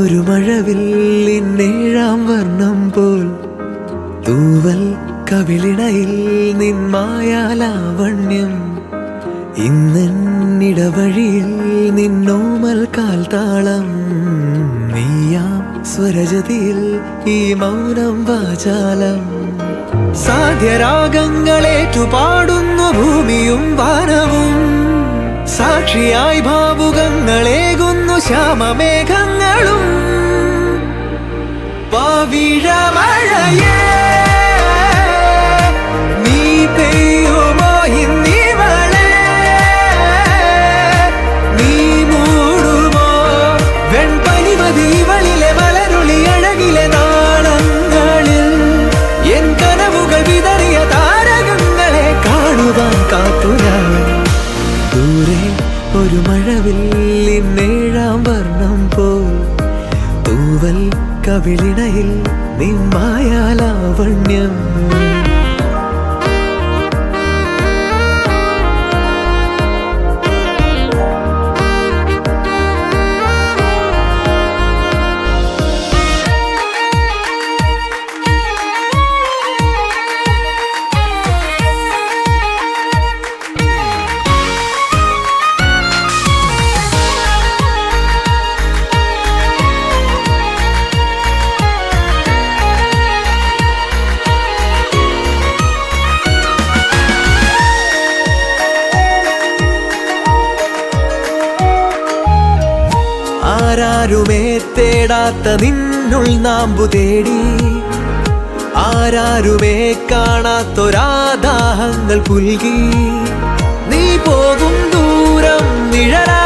ഒരു മഴവില്ലിന്നേഴാം വർണ്ണം പോൽ തൂവൽ കവിളിണയിൽ നിന്മായാലാവണ്യം ഇന്നിടവഴിയിൽ നിന്നോമൽ കാൽത്താളം നീയാം സ്വരജതിയിൽ ഈ മൗനം വാചാലം സാധ്യരാഗങ്ങളേറ്റുപാടുന്നു ഭൂമിയും വാനവും സാക്ഷിയായി ഭാവുകങ്ങളേകുന്നു ശ്യാമമേഘങ്ങളും പവിഴമഴയേ നീ പെയ്യുമോ ഇന്നിവളെ നീ മൂടുമോ വെൺപനിമതി ഇവളിലെ മലരുളി അഴകിലെ നാളങ്ങളിൽ എൻ കനവുകൾ വിതറിയ താരകങ്ങളെ കാണുവാൻ കാത്തുരാൻ ദൂരെ ഒരു മഴവില്ലിന്നേഴാം വർണ്ണം പോൽ തൂവൽ കവിളിണയിൽ നിന്മായാലാവണ്യം ആരാരുമേ തേടാത്ത നിന്നുൾ നാമ്പു തേടി ആരാരുമേ കാണാത്തൊരാദാഹങ്ങൾ പുൽകി നീ പോകും ദൂരം നിഴലാ